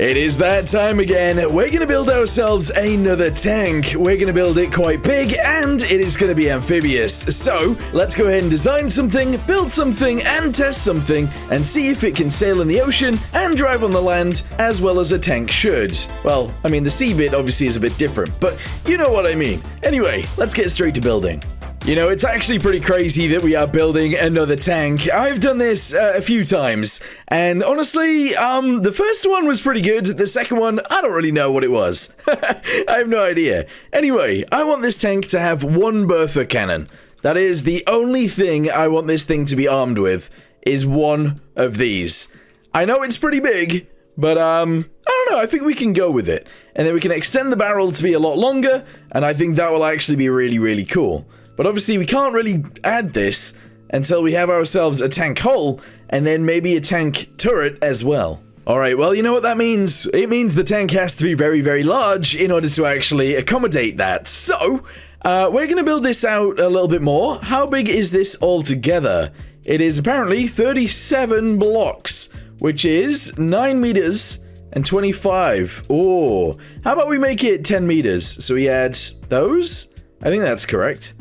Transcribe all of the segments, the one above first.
It is that time again. We're going to build ourselves another tank. We're going to build it quite big and it is going to be amphibious. So let's go ahead and design something, build something and test something and see if it can sail in the ocean and drive on the land as well as a tank should. Well, I mean the sea bit obviously is a bit different, but you know what I mean. Anyway, let's get straight to building. You know, it's actually pretty crazy that we are building another tank. I've done this a few times, and honestly, the first one was pretty good. The second one, I don't really know what it was. I have no idea. Anyway, I want this tank to have one bertha cannon. That is the only thing I want this thing to be armed with, is one of these. I know it's pretty big, but I don't know, I think we can go with it. And then we can extend the barrel to be a lot longer, and I think that will actually be really, really cool. But obviously we can't really add this until we have ourselves a tank hull and then maybe a tank turret as well. Alright, well, you know what that means? It means the tank has to be very, very large in order to actually accommodate that. So, we're going to build this out a little bit more. How big is this altogether? It is apparently 37 blocks, which is 9 meters and 25. Oh, how about we make it 10 meters? So we add those? I think that's correct.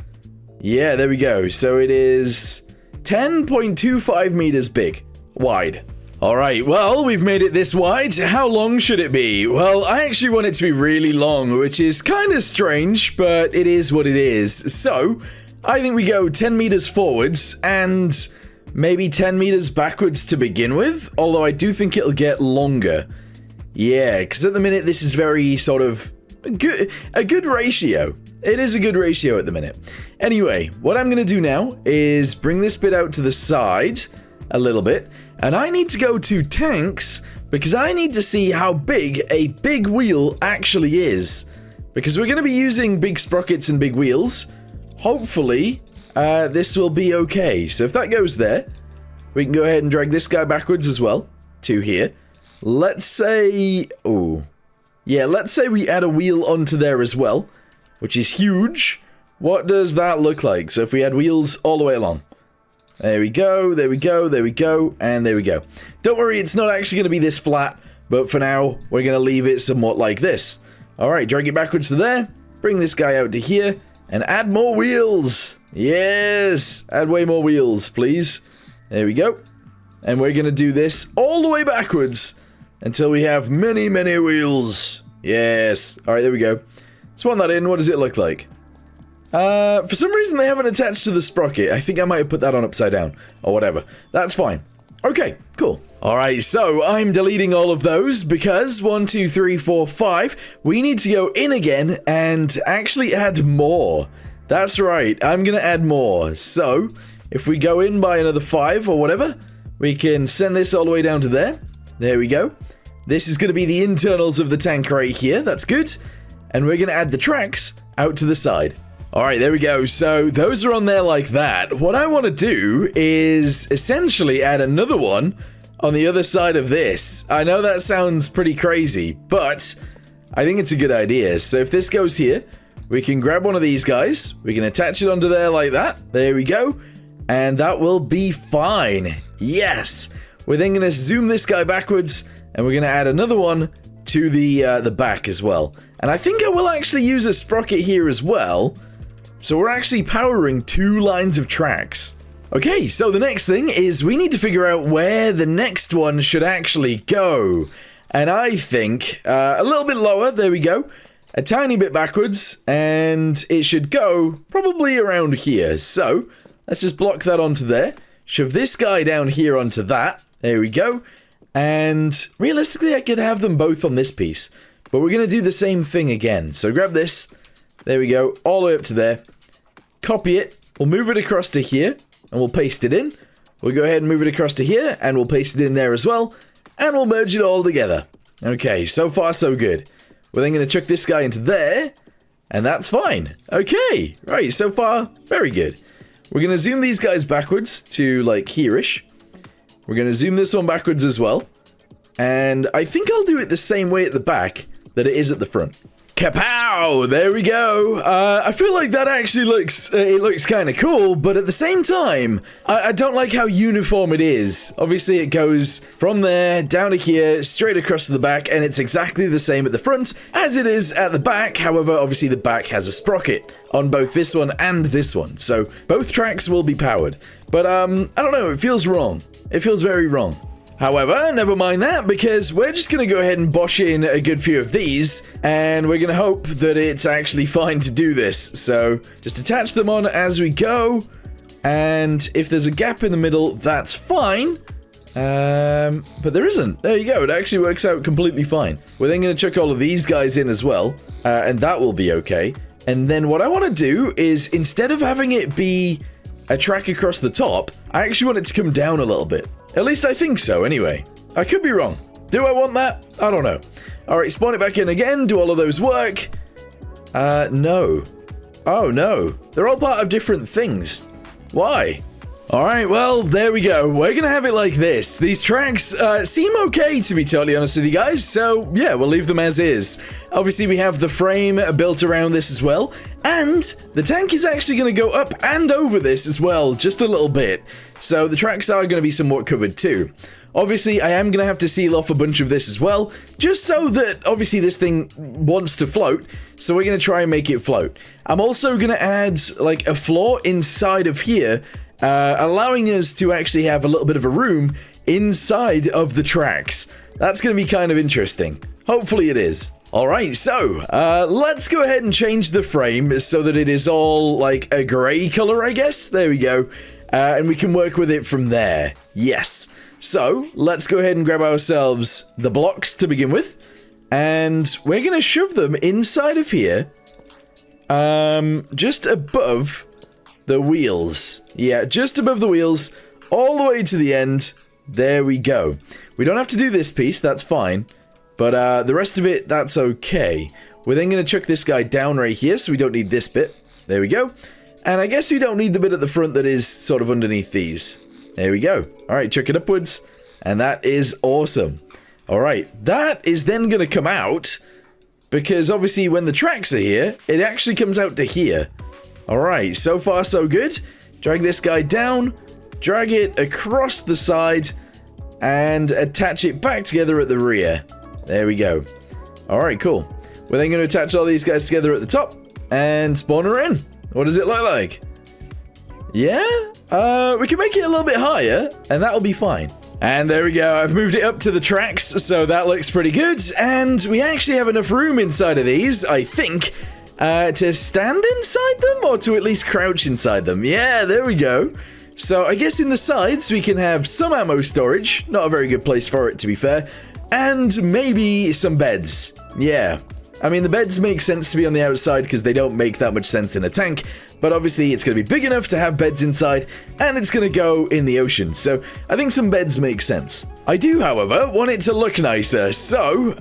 Yeah, there we go. So it is 10.25 meters big, wide. All right, well, we've made it this wide. How long should it be? Well, I actually want it to be really long, which is kind of strange, but it is what it is. So I think we go 10 meters forwards and maybe 10 meters backwards to begin with, although I do think it'll get longer. Yeah, because at the minute, this is very sort of a good ratio. It is a good ratio at the minute. Anyway, what I'm going to do now is bring this bit out to the side a little bit. And I need to go to tanks because I need to see how big a big wheel actually is. Because we're going to be using big sprockets and big wheels. Hopefully, this will be okay. So if that goes there, we can go ahead and drag this guy backwards as well to here. Let's say... oh, yeah, let's say we add a wheel onto there as well, which is huge. What does that look like? So if we had wheels all the way along. There we go, there we go, there we go, and there we go. Don't worry, it's not actually going to be this flat, but for now, we're going to leave it somewhat like this. Alright, drag it backwards to there, bring this guy out to here, and add more wheels. Yes, add way more wheels, please. There we go. And we're going to do this all the way backwards until we have many, many wheels. Yes. Alright, there we go. Spawn that in. What does it look like? For some reason they haven't attached to the sprocket. I think I might have put that on upside down or whatever. That's fine. Okay, cool. Alright, so I'm deleting all of those because 1, 2, 3, 4, 5. We need to go in again and actually add more. That's right. I'm going to add more. So if we go in by another 5 or whatever, we can send this all the way down to there. There we go. This is going to be the internals of the tank right here. That's good. And we're going to add the tracks out to the side. Alright, there we go. So those are on there like that. What I want to do is essentially add another one on the other side of this. I know that sounds pretty crazy, but I think it's a good idea. So if this goes here, we can grab one of these guys. We can attach it onto there like that. There we go. And that will be fine. Yes. We're then going to zoom this guy backwards and we're going to add another one to the back as well. And I think I will actually use a sprocket here as well. So we're actually powering 2 lines of tracks. Okay, so the next thing is we need to figure out where the next one should actually go. And I think a little bit lower, there we go. A tiny bit backwards, and it should go probably around here. So let's just block that onto there. Shove this guy down here onto that. There we go. And realistically, I could have them both on this piece. But we're going to do the same thing again. So grab this. There we go. All the way up to there. Copy it. We'll move it across to here. And we'll paste it in. We'll go ahead and move it across to here. And we'll paste it in there as well. And we'll merge it all together. Okay, so far so good. We're then going to chuck this guy into there. And that's fine. Okay. Right, so far, very good. We're going to zoom these guys backwards to like here-ish. We're going to zoom this one backwards as well. And I think I'll do it the same way at the back that it is at the front. Kapow! There we go. I feel like that actually looks, it looks kind of cool, but at the same time, I don't like how uniform it is. Obviously, it goes from there, down to here, straight across to the back, and it's exactly the same at the front as it is at the back. However, obviously the back has a sprocket on both this one and this one, so both tracks will be powered. But, I don't know, it feels wrong. It feels very wrong. However, never mind that, because we're just going to go ahead and bosh in a good few of these, and we're going to hope that it's actually fine to do this. So, just attach them on as we go, and if there's a gap in the middle, that's fine. But there isn't. There you go, it actually works out completely fine. We're then going to chuck all of these guys in as well, and that will be okay. And then what I want to do is, instead of having it be a track across the top, I actually want it to come down a little bit. At least I think so, anyway. I could be wrong. Do I want that? I don't know. Alright, spawn it back in again. Do all of those work? No. Oh, no. They're all part of different things. Why? Alright, well, there we go. We're gonna have it like this. These tracks seem okay, to be totally honest with you guys, so yeah, we'll leave them as is. Obviously, we have the frame built around this as well, and the tank is actually gonna go up and over this as well, just a little bit. So the tracks are gonna be somewhat covered too. Obviously, I am gonna have to seal off a bunch of this as well, just so that, obviously, this thing wants to float, so we're gonna try and make it float. I'm also gonna add, like, a floor inside of here, allowing us to actually have a little bit of a room inside of the tracks. That's going to be kind of interesting. Hopefully it is. Alright, so, let's go ahead and change the frame so that it is all, like, a grey colour, I guess. There we go. And we can work with it from there. Yes. So, let's go ahead and grab ourselves the blocks to begin with. And we're going to shove them inside of here. Just above the wheels. Yeah, just above the wheels, all the way to the end. There we go. We don't have to do this piece, that's fine. But the rest of it, that's okay. We're then going to chuck this guy down right here, so we don't need this bit. There we go. And I guess we don't need the bit at the front that is sort of underneath these. There we go. Alright, chuck it upwards. And that is awesome. Alright, that is then going to come out, because obviously when the tracks are here, it actually comes out to here. Alright, so far so good. Drag this guy down, drag it across the side, and attach it back together at the rear. There we go. Alright, cool. We're then going to attach all these guys together at the top, and spawn her in. What does it look like? Yeah? We can make it a little bit higher, and that'll be fine. And there we go, I've moved it up to the tracks, so that looks pretty good. And we actually have enough room inside of these, I think, to stand inside them, or to at least crouch inside them. Yeah, there we go. So I guess in the sides we can have some ammo storage, not a very good place for it to be fair, and maybe some beds. Yeah, I mean the beds make sense to be on the outside because they don't make that much sense in a tank, but obviously it's going to be big enough to have beds inside, and it's going to go in the ocean, so I think some beds make sense. I do, however, want it to look nicer, so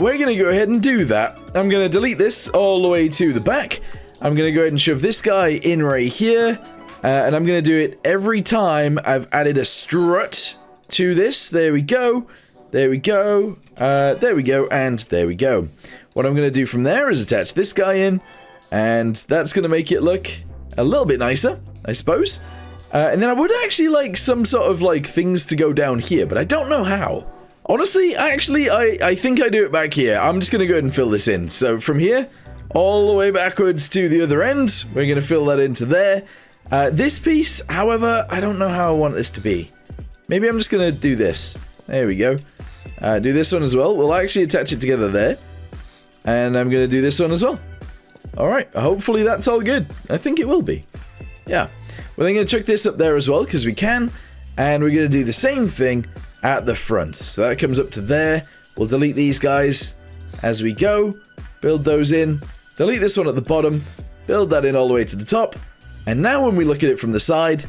we're going to go ahead and do that. I'm going to delete this all the way to the back. I'm going to go ahead and shove this guy in right here, and I'm going to do it every time I've added a strut to this. There we go. There we go. There we go, and there we go. What I'm going to do from there is attach this guy in, and that's going to make it look a little bit nicer, I suppose. And then I would actually like some sort of like things to go down here, but I don't know how. Honestly, I think I do it back here. I'm just going to go ahead and fill this in. So from here, all the way backwards to the other end, we're going to fill that into there. This piece, however, I don't know how I want this to be. Maybe I'm just going to do this. There we go. Do this one as well. We'll actually attach it together there. And I'm going to do this one as well. Alright, hopefully that's all good. I think it will be. Yeah. We're then going to chuck this up there as well, because we can. And we're going to do the same thing at the front. So that comes up to there. We'll delete these guys as we go. Build those in. Delete this one at the bottom. Build that in all the way to the top. And now when we look at it from the side,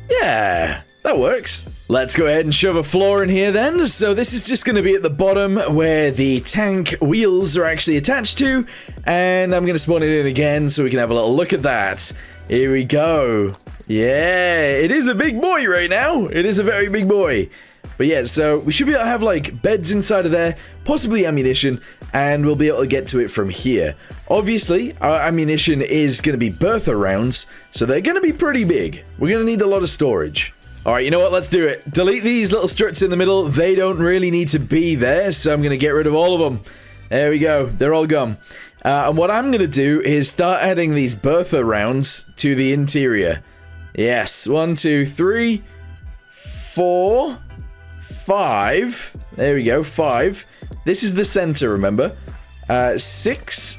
yeah, that works. Let's go ahead and shove a floor in here then. So this is just going to be at the bottom where the tank wheels are actually attached to. And I'm going to spawn it in again so we can have a little look at that. Here we go. Yeah, it is a big boy right now. It is a very big boy. But yeah, so we should be able to have like beds inside of there, possibly ammunition, and we'll be able to get to it from here. Obviously, our ammunition is going to be bertha rounds, so they're going to be pretty big. We're going to need a lot of storage. Alright, you know what? Let's do it. Delete these little struts in the middle. They don't really need to be there, so I'm going to get rid of all of them. There we go. They're all gone. And what I'm going to do is start adding these bertha rounds to the interior. Yes. 1, 2, 3, 4, 5. There we go. 5. This is the center, remember? 6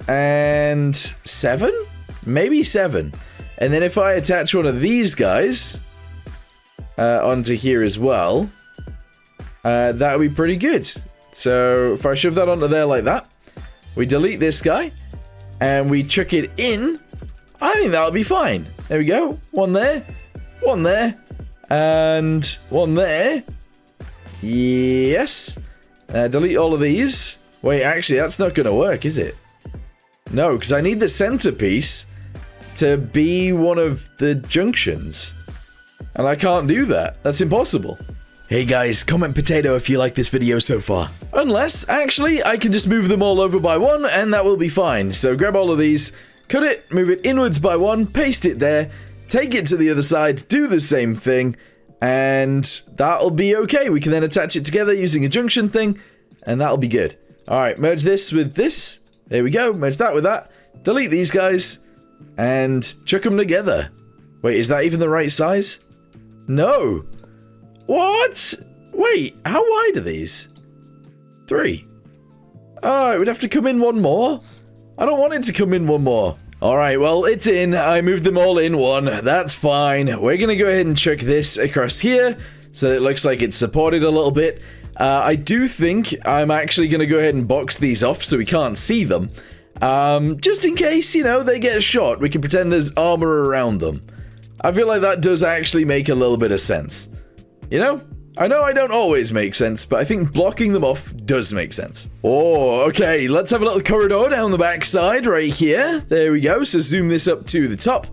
and 7? Maybe 7. And then if I attach one of these guys onto here as well, that would be pretty good. So if I shove that onto there like that, we delete this guy, and we chuck it in, I think that'll be fine. There we go. One there, and one there. Yes. Delete all of these. Wait, actually, that's not going to work, is it? No, because I need the centerpiece to be one of the junctions. And I can't do that. That's impossible. Hey guys, comment potato if you like this video so far. Unless, actually, I can just move them all over by one, and that will be fine. So grab all of these, cut it, move it inwards by one, paste it there, take it to the other side, do the same thing, and that'll be okay. We can then attach it together using a junction thing, and that'll be good. Alright, merge this with this. There we go, merge that with that. Delete these guys, and chuck them together. Wait, is that even the right size? No. What? Wait, how wide are these? 3. Oh, it would have to come in one more. I don't want it to come in one more. Alright, well, it's in. I moved them all in one. That's fine. We're going to go ahead and chuck this across here so that it looks like it's supported a little bit. I do think I'm actually going to go ahead and box these off so we can't see them. Just in case, you know, they get shot. We can pretend there's armor around them. I feel like that does actually make a little bit of sense. You know I don't always make sense, but I think blocking them off does make sense. Oh, okay, let's have a little corridor down the back side right here. There we go. So zoom this up to the top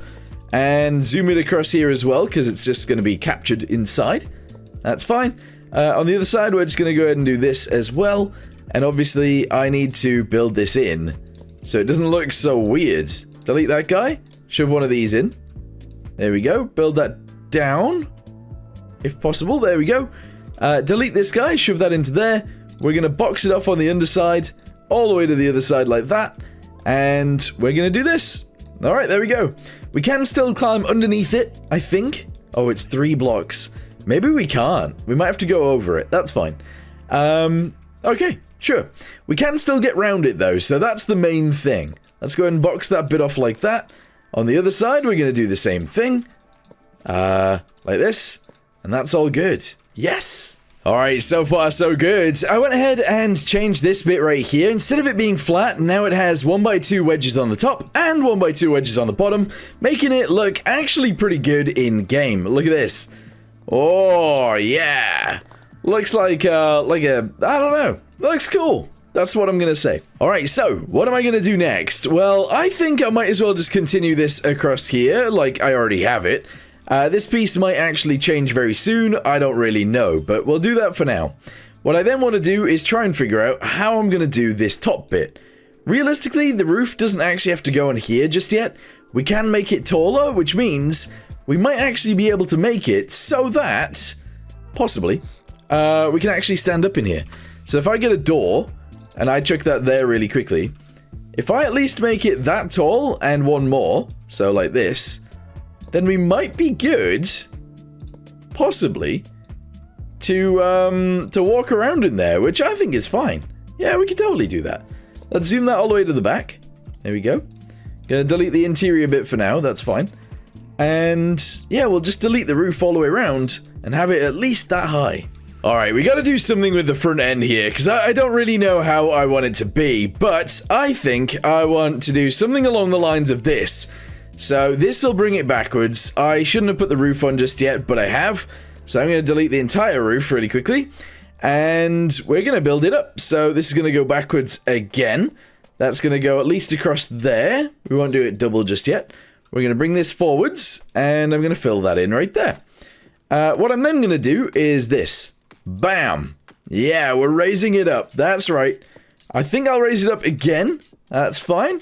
and zoom it across here as well, because it's just going to be captured inside. That's fine. On the other side, we're just going to go ahead and do this as well. And obviously, I need to build this in so it doesn't look so weird. Delete that guy. Shove one of these in. There we go. Build that down. If possible, there we go. Delete this guy, shove that into there. We're going to box it off on the underside, all the way to the other side like that. And we're going to do this. Alright, there we go. We can still climb underneath it, I think. Oh, it's 3 blocks. Maybe we can't. We might have to go over it. That's fine. Okay, sure. We can still get round it, though, so that's the main thing. Let's go ahead and box that bit off like that. On the other side, we're going to do the same thing. Like this. And that's all good. Yes! Alright, so far so good. I went ahead and changed this bit right here. Instead of it being flat, now it has 1x2 wedges on the top and 1x2 wedges on the bottom, making it look actually pretty good in game. Look at this. Oh, yeah. Looks like a, I don't know. Looks cool. That's what I'm going to say. Alright, so, what am I going to do next? Well, I think I might as well just continue this across here, like I already have it. This piece might actually change very soon, I don't really know, but we'll do that for now. What I then want to do is try and figure out how I'm going to do this top bit. Realistically, the roof doesn't actually have to go on here just yet. We can make it taller, which means we might actually be able to make it so that, possibly, we can actually stand up in here. So if I get a door, and I chuck that there really quickly, if I at least make it that tall and one more, so like this, then we might be good, possibly, to walk around in there, which I think is fine. Yeah, we could totally do that. Let's zoom that all the way to the back. There we go. Gonna delete the interior bit for now, that's fine. And yeah, we'll just delete the roof all the way around and have it at least that high. Alright, we gotta do something with the front end here, because I don't really know how I want it to be, but I think I want to do something along the lines of this. So this will bring it backwards. I shouldn't have put the roof on just yet, but I have. So I'm going to delete the entire roof really quickly. And we're going to build it up. So this is going to go backwards again. That's going to go at least across there. We won't do it double just yet. We're going to bring this forwards. And I'm going to fill that in right there. What I'm then going to do is this. Bam. Yeah, we're raising it up. That's right. I think I'll raise it up again. That's fine.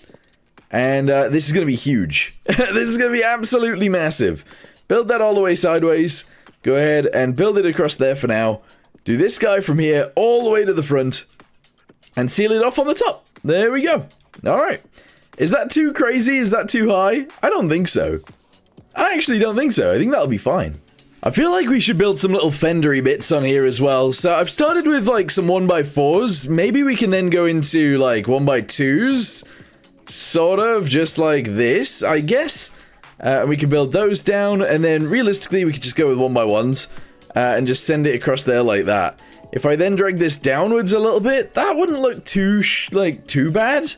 And this is going to be huge. This is going to be absolutely massive. Build that all the way sideways. Go ahead and build it across there for now. Do this guy from here all the way to the front. And seal it off on the top. There we go. Alright. Is that too crazy? Is that too high? I don't think so. I actually don't think so. I think that'll be fine. I feel like we should build some little fendery bits on here as well. So I've started with like some 1x4s. Maybe we can then go into like 1x2s. Sort of, just like this, I guess. And we can build those down. And then realistically, we could just go with 1x1s. And just send it across there like that. If I then drag this downwards a little bit, that wouldn't look too bad.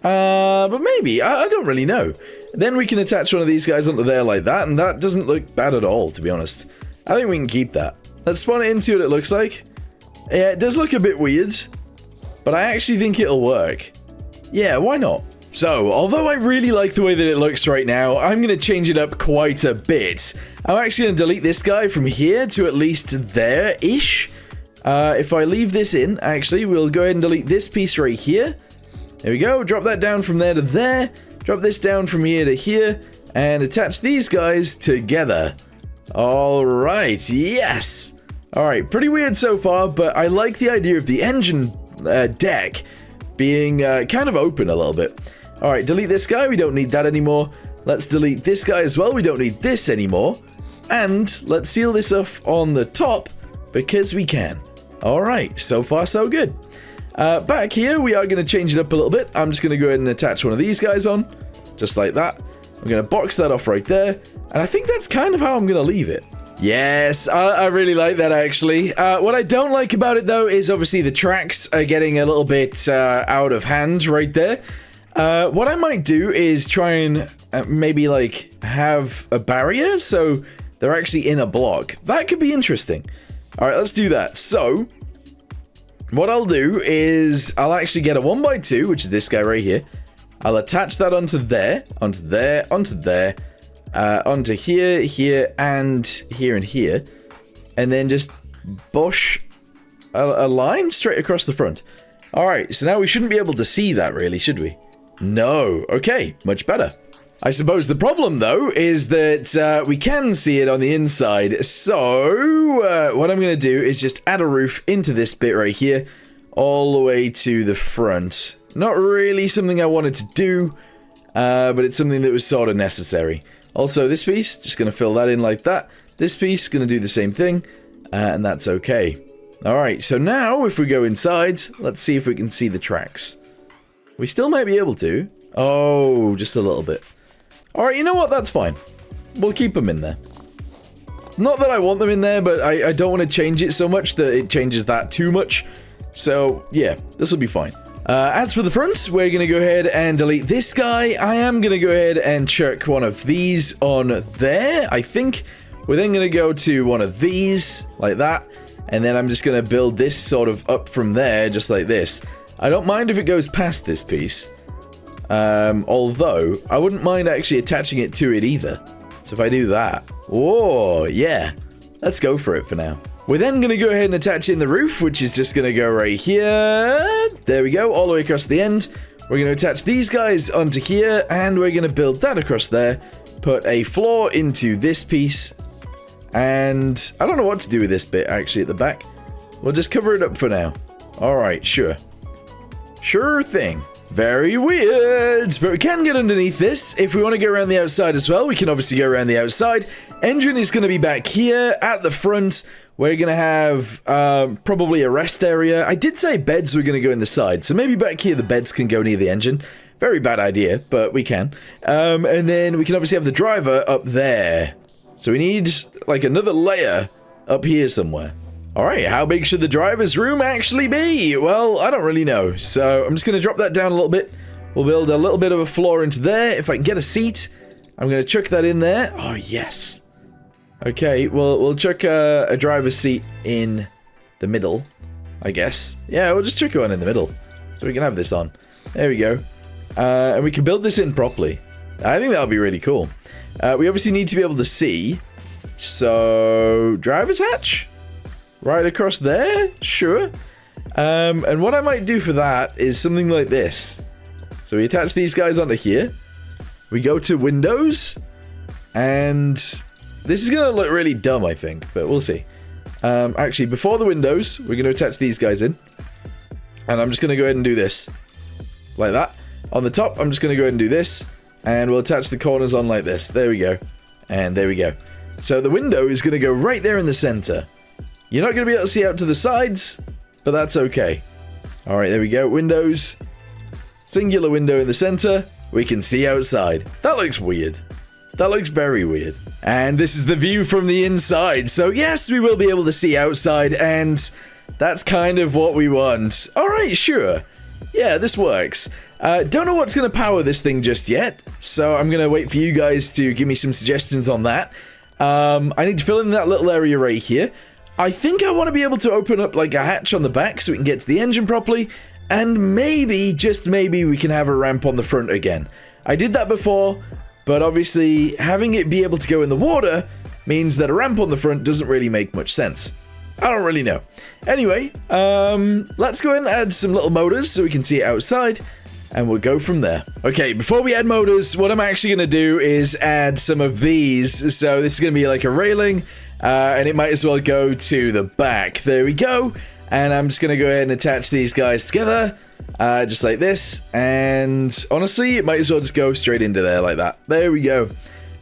But maybe, I don't really know. Then we can attach one of these guys onto there like that, and that doesn't look bad at all, to be honest. I think we can keep that. Let's spawn it in, see what it looks like. Yeah, it does look a bit weird, but I actually think it'll work. Yeah, why not? So, although I really like the way that it looks right now, I'm going to change it up quite a bit. I'm actually going to delete this guy from here to at least there-ish. If I leave this in, actually, we'll go ahead and delete this piece right here. There we go, drop that down from there to there. Drop this down from here to here, and attach these guys together. Alright, yes! Alright, pretty weird so far, but I like the idea of the engine deck being kind of open a little bit. Alright, delete this guy, we don't need that anymore. Let's delete this guy as well, we don't need this anymore. And let's seal this off on the top, because we can. Alright, so far so good. Back here, we are going to change it up a little bit. I'm just going to go ahead and attach one of these guys on. Just like that. I'm going to box that off right there. And I think that's kind of how I'm going to leave it. Yes, I really like that, actually. What I don't like about it, though, is obviously the tracks are getting a little bit out of hand right there. What I might do is try and maybe, like, have a barrier so they're actually in a block. That could be interesting. All right, let's do that. So what I'll do is I'll actually get a 1x2, which is this guy right here. I'll attach that onto there, onto there, onto there, onto here, here, and here and here. And then just bush a line straight across the front. Alright, so now we shouldn't be able to see that really, should we? No. Okay, much better. I suppose the problem, though, is that we can see it on the inside. So, what I'm going to do is just add a roof into this bit right here, all the way to the front. Not really something I wanted to do, but it's something that was sort of necessary. Also, this piece, just going to fill that in like that. This piece, going to do the same thing, and that's okay. Alright, so now, if we go inside, let's see if we can see the tracks. We still might be able to. Oh, just a little bit. Alright, you know what? That's fine. We'll keep them in there. Not that I want them in there, but I don't want to change it so much that it changes that too much. So, yeah, this will be fine. As for the front, we're going to go ahead and delete this guy. I am going to go ahead and chuck one of these on there, I think. We're then going to go to one of these, like that. And then I'm just going to build this sort of up from there, just like this. I don't mind if it goes past this piece. Although, I wouldn't mind actually attaching it to it either. So if I do that... Whoa, yeah. Let's go for it for now. We're then going to go ahead and attach in the roof, which is just going to go right here. There we go, all the way across the end. We're going to attach these guys onto here, and we're going to build that across there. Put a floor into this piece. And I don't know what to do with this bit, actually, at the back. We'll just cover it up for now. Alright, sure. Sure thing. Very weird, but we can get underneath this. If we want to go around the outside as well, we can obviously go around the outside. Engine is going to be back here at the front. We're going to have probably a rest area. I did say beds were going to go in the side, so maybe back here the beds can go near the engine. Very bad idea, but we can. And then we can obviously have the driver up there. So we need like another layer up here somewhere. Alright, how big should the driver's room actually be? Well, I don't really know. So I'm just going to drop that down a little bit. We'll build a little bit of a floor into there. If I can get a seat, I'm going to chuck that in there. Oh, yes. Okay, well, we'll chuck a driver's seat in the middle, I guess. Yeah, we'll just chuck one in the middle. So we can have this on. There we go. And we can build this in properly. I think that'll be really cool. We obviously need to be able to see. So, driver's hatch? Right across there? Sure. And what I might do for that is something like this. So we attach these guys onto here. We go to Windows. And this is going to look really dumb, I think, but we'll see. Actually, before the windows, we're going to attach these guys in. And I'm just going to go ahead and do this. Like that. On the top, I'm just going to go ahead and do this. And we'll attach the corners on like this. There we go. And there we go. So the window is going to go right there in the center. You're not going to be able to see out to the sides, but that's okay. Alright, there we go. Windows. Singular window in the center. We can see outside. That looks weird. That looks very weird. And this is the view from the inside. So yes, we will be able to see outside, and that's kind of what we want. Alright, sure. Yeah, this works. Don't know what's going to power this thing just yet, so I'm going to wait for you guys to give me some suggestions on that. I need to fill in that little area right here. I think I want to be able to open up like a hatch on the back so we can get to the engine properly, and maybe, just maybe, we can have a ramp on the front again. I did that before, but obviously having it be able to go in the water means that a ramp on the front doesn't really make much sense. I don't really know. Anyway, let's go ahead and add some little motors so we can see it outside, and we'll go from there. Okay, before we add motors, what I'm actually going to do is add some of these. So this is going to be like a railing, and it might as well go to the back. There we go. And I'm just going to go ahead and attach these guys together, just like this. And honestly, it might as well just go straight into there like that. There we go.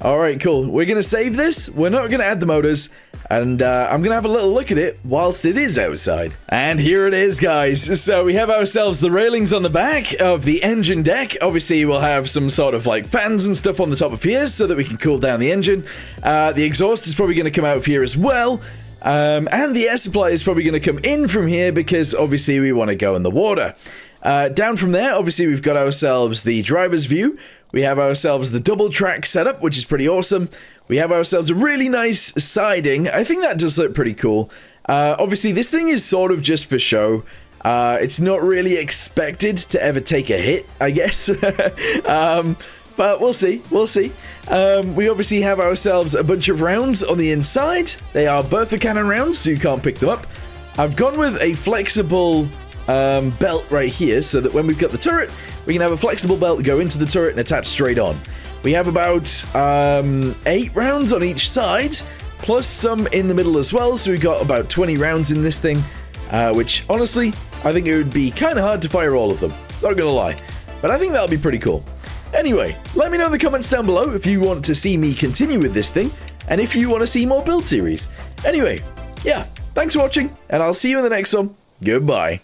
Alright, cool. We're going to save this. We're not going to add the motors. And I'm going to have a little look at it whilst it is outside. And here it is, guys. So we have ourselves the railings on the back of the engine deck. Obviously, we'll have some sort of like fans and stuff on the top of here so that we can cool down the engine. The exhaust is probably going to come out of here as well. And the air supply is probably going to come in from here because obviously we want to go in the water. Down from there, obviously we've got ourselves the driver's view. We have ourselves the double track setup, which is pretty awesome. We have ourselves a really nice siding. I think that does look pretty cool. Obviously, this thing is sort of just for show. It's not really expected to ever take a hit, I guess. But we'll see. We'll see. We obviously have ourselves a bunch of rounds on the inside. They are bertha cannon rounds, so you can't pick them up. I've gone with a flexible belt right here, so that when we've got the turret, we can have a flexible belt go into the turret and attach straight on. We have about 8 rounds on each side, plus some in the middle as well, so we've got about 20 rounds in this thing, which, honestly, I think it would be kind of hard to fire all of them, not gonna lie, but I think that'll be pretty cool. Anyway, let me know in the comments down below if you want to see me continue with this thing, and if you want to see more build series. Anyway, yeah, thanks for watching, and I'll see you in the next one. Goodbye.